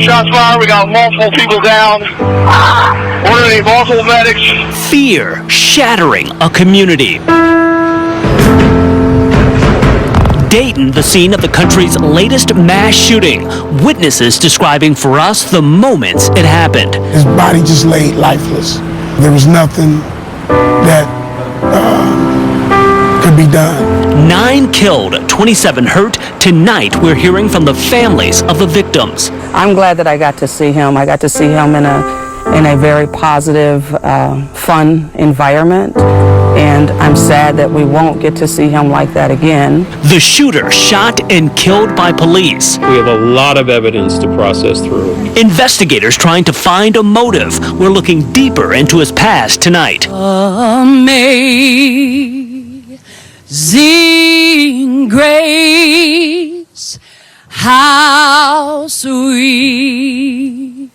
shots fired. We got multiple people down. Ordering multiple medics. Fear shattering a community. Dayton, the scene of the country's latest mass shooting. Witnesses describing for us the moments it happened. His body just laid lifeless. There was nothing that could be done. 9 killed, 27 hurt. Tonight, we're hearing from the families of the victims. I'm glad that I got to see him. I got to see him in a very positive, fun environment. And I'm sad that we won't get to see him like that again. The shooter shot and killed by police. We have a lot of evidence to process through. Investigators trying to find a motive. We're looking deeper into his past tonight. Amazing grace, how sweet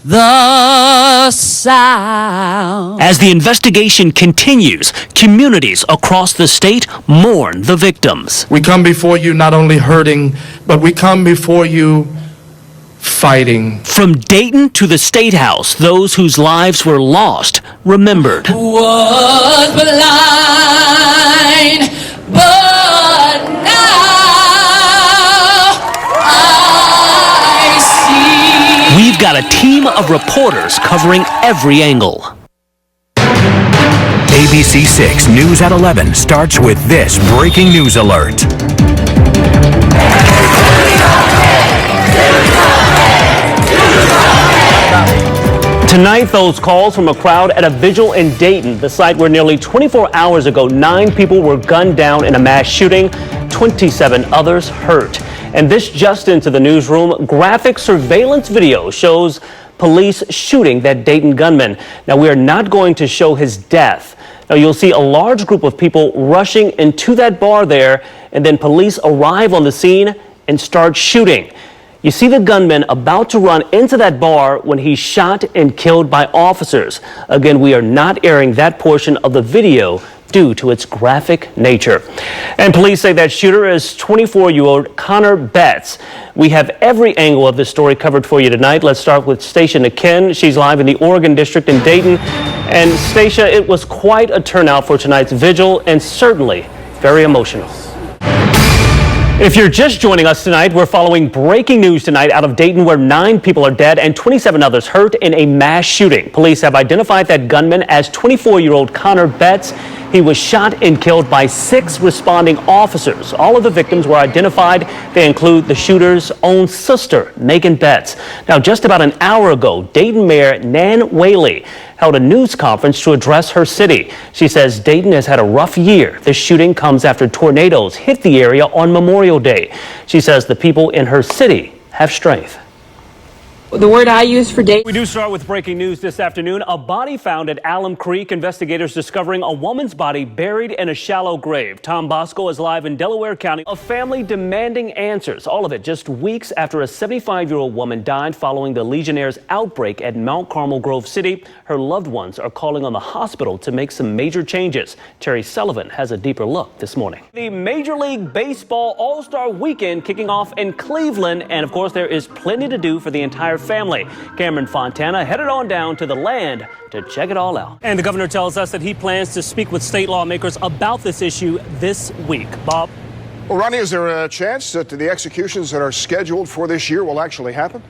the sound. As the investigation continues, communities across the state mourn the victims. We come before you not only hurting, but we come before you fighting. From Dayton to the State House, those whose lives were lost remembered. Was blind, but now I see. We've got a team of reporters covering every angle. ABC 6 News at 11 starts with this breaking news alert. Tonight, those calls from a crowd at a vigil in Dayton, the site where nearly 24 hours ago, 9 people were gunned down in a mass shooting, 27 others hurt. And this just into the newsroom, graphic surveillance video shows police shooting that Dayton gunman. Now, we are not going to show his death. Now, you'll see a large group of people rushing into that bar there, and then police arrive on the scene and start shooting. You see the gunman about to run into that bar when he's shot and killed by officers. Again, we are not airing that portion of the video due to its graphic nature. And police say that shooter is 24-year-old Connor Betts. We have every angle of this story covered for you tonight. Let's start with Stacia Niken. She's live in the Oregon District in Dayton. And Stacia, it was quite a turnout for tonight's vigil and certainly very emotional. If you're just joining us tonight, we're following breaking news tonight out of Dayton where 9 people are dead and 27 others hurt in a mass shooting. Police have identified that gunman as 24-year-old Connor Betts. He was shot and killed by 6 responding officers. All of the victims were identified. They include the shooter's own sister, Megan Betts. Now, just about an hour ago, Dayton Mayor Nan Whaley held a news conference to address her city. She says Dayton has had a rough year. This shooting comes after tornadoes hit the area on Memorial Day. She says the people in her city have strength. The word I use for Dayton. We do start with breaking news this afternoon. A body found at Alum Creek. Investigators discovering a woman's body buried in a shallow grave. Tom Bosco is live in Delaware County. A family demanding answers. All of it just weeks after a 75-year-old woman died following the Legionnaire's outbreak at Mount Carmel Grove City. Her loved ones are calling on the hospital to make some major changes. Terry Sullivan has a deeper look this morning. The Major League Baseball All-Star Weekend kicking off in Cleveland. And of course, there is plenty to do for the entire family. Cameron Fontana headed on down to the land to check it all out. And the governor tells us that he plans to speak with state lawmakers about this issue this week. Bob? Well, Rodney, is there a chance that the executions that are scheduled for this year will actually happen?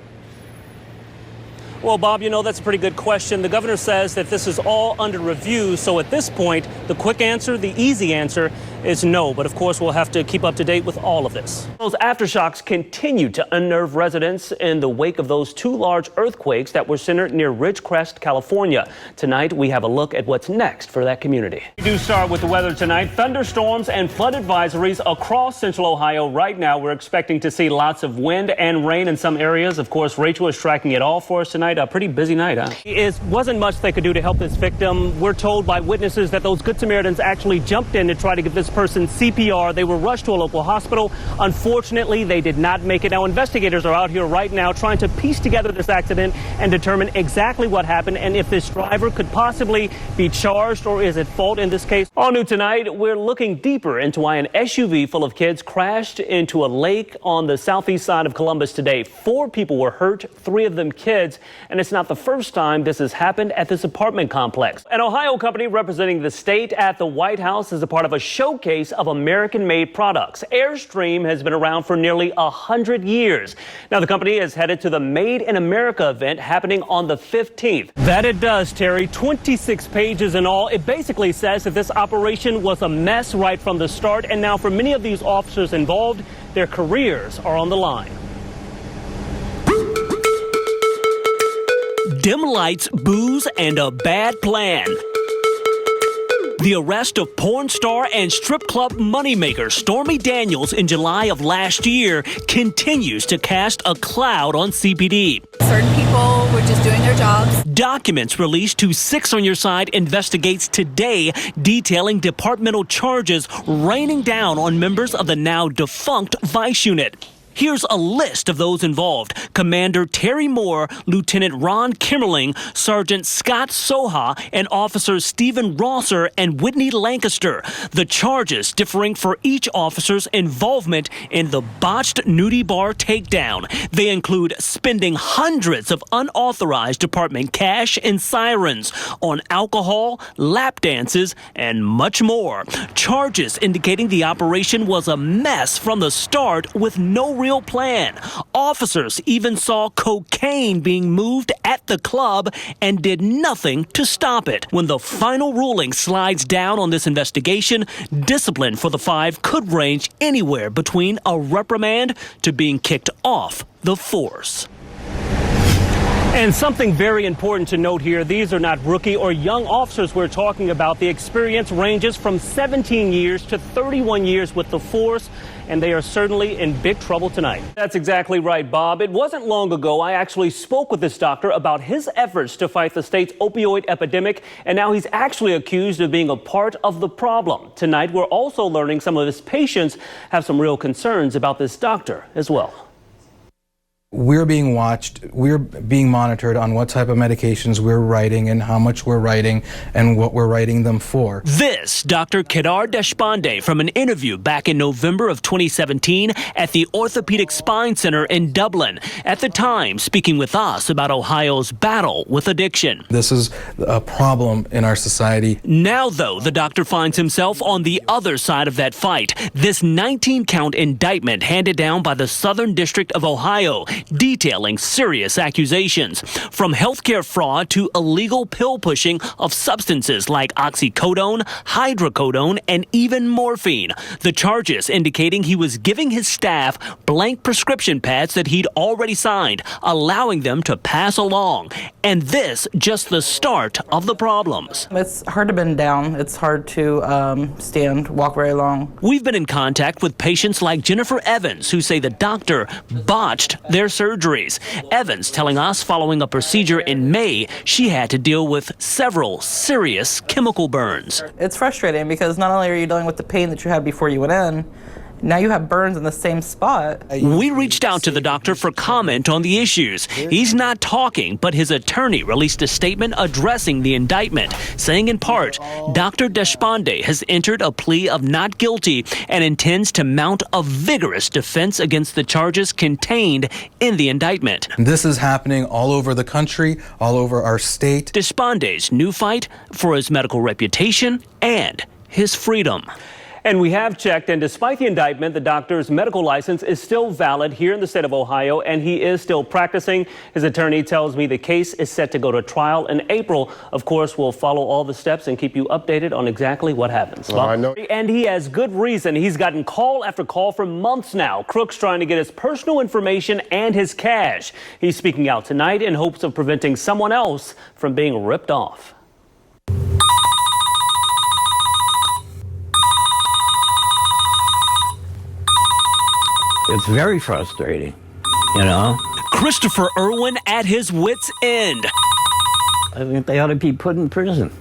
Well, Bob, you know, that's a pretty good question. The governor says that this is all under review. So at this point, the quick answer, the easy answer is no. But of course, we'll have to keep up to date with all of this. Those aftershocks continue to unnerve residents in the wake of those 2 large earthquakes that were centered near Ridgecrest, California. Tonight, we have a look at what's next for that community. We do start with the weather tonight. Thunderstorms and flood advisories across central Ohio right now. We're expecting to see lots of wind and rain in some areas. Of course, Rachel is tracking it all for us tonight. A pretty busy night, huh? It wasn't much they could do to help this victim. We're told by witnesses that those Good Samaritans actually jumped in to try to get this this person CPR. They were rushed to a local hospital. Unfortunately, they did not make it. Now, investigators are out here right now trying to piece together this accident and determine exactly what happened and if this driver could possibly be charged or is at fault in this case. All new tonight, we're looking deeper into why an SUV full of kids crashed into a lake on the southeast side of Columbus today. 4 people were hurt, 3 of them kids, and it's not the first time this has happened at this apartment complex. An Ohio company representing the state at the White House is a part of a showcase of American-made products. Airstream has been around for nearly 100 years. Now, the company is headed to the Made in America event happening on the 15th. That it does, Terry. 26 pages in all. It basically says that this operation was a mess right from the start, and now for many of these officers involved, their careers are on the line. Dim lights, booze, and a bad plan. The arrest of porn star and strip club moneymaker Stormy Daniels in July of last year continues to cast a cloud on CPD. Certain people were just doing their jobs. Documents released to 6 on Your Side investigates today, detailing departmental charges raining down on members of the now defunct Vice Unit. Here's a list of those involved. Commander Terry Moore, Lieutenant Ron Kimmerling, Sergeant Scott Soha, and Officers Stephen Rosser and Whitney Lancaster. The charges differing for each officer's involvement in the botched nudie bar takedown. They include spending hundreds of unauthorized department cash and sirens on alcohol, lap dances, and much more. Charges indicating the operation was a mess from the start with no real plan. Officers even saw cocaine being moved at the club and did nothing to stop it. When the final ruling slides down on this investigation, discipline for the 5 could range anywhere between a reprimand to being kicked off the force. And something very important to note here, these are not rookie or young officers we're talking about. The experience ranges from 17 years to 31 years with the force, and they are certainly in big trouble tonight. That's exactly right, Bob. It wasn't long ago I actually spoke with this doctor about his efforts to fight the state's opioid epidemic, and now he's actually accused of being a part of the problem. Tonight, we're also learning some of his patients have some real concerns about this doctor as well. We're being watched, we're being monitored on what type of medications we're writing and how much we're writing and what we're writing them for. This Dr. Kedar Deshpande from an interview back in November of 2017 at the Orthopedic Spine Center in Dublin. At the time, speaking with us about Ohio's battle with addiction. This is a problem in our society. Now, though, the doctor finds himself on the other side of that fight. This 19-count indictment handed down by the Southern District of Ohio, detailing serious accusations, from healthcare fraud to illegal pill pushing of substances like oxycodone, hydrocodone, and even morphine. The charges indicating he was giving his staff blank prescription pads that he'd already signed, allowing them to pass along. And this just the start of the problems. It's hard to bend down. It's hard to walk very long. We've been in contact with patients like Jennifer Evans, who say the doctor botched their surgeries. Evans telling us following a procedure in May, she had to deal with several serious chemical burns. It's frustrating because not only are you dealing with the pain that you had before you went in, now you have burns in the same spot. We reached out to the doctor for comment on the issues. He's not talking, but his attorney released a statement addressing the indictment, saying in part, Dr. Deshpande has entered a plea of not guilty and intends to mount a vigorous defense against the charges contained in the indictment. This is happening all over the country, all over our state. Deshpande's new fight for his medical reputation and his freedom. And we have checked, and despite the indictment, the doctor's medical license is still valid here in the state of Ohio, and he is still practicing. His attorney tells me the case is set to go to trial in April. Of course, we'll follow all the steps and keep you updated on exactly what happens. Well, I know. And he has good reason. He's gotten call after call for months now. Crooks trying to get his personal information and his cash. He's speaking out tonight in hopes of preventing someone else from being ripped off. It's very frustrating, you know. Christopher Irwin at his wit's end. I think they ought to be put in prison.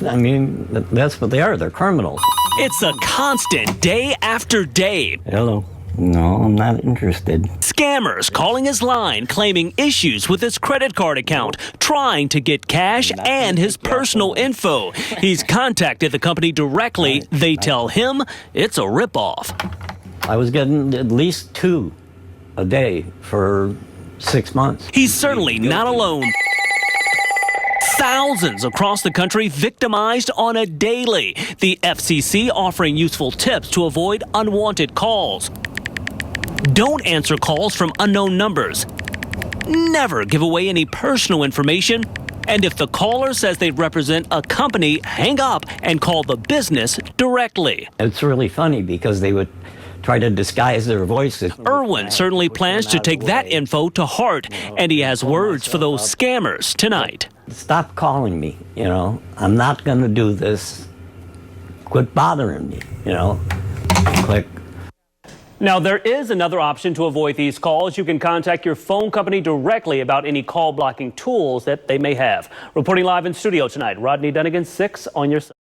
I mean, that's what they are. They're criminals. It's a constant day after day. Hello. No, I'm not interested. Scammers calling his line, claiming issues with his credit card account, trying to get cash and his personal info. He's contacted the company directly. They tell him it's a ripoff. I was getting at least 2 a day for 6 months. He's certainly not alone. Thousands across the country victimized on a daily. The FCC offering useful tips to avoid unwanted calls. Don't answer calls from unknown numbers. Never give away any personal information. And if the caller says they represent a company, hang up and call the business directly. It's really funny because they would try to disguise their voices. Irwin certainly plans to take that info to heart, and he has words for those scammers tonight. Stop calling me, you know. I'm not going to do this. Quit bothering me, you know. Click. Now, there is another option to avoid these calls. You can contact your phone company directly about any call blocking tools that they may have. Reporting live in studio tonight, Rodney Dunigan, 6 on your side.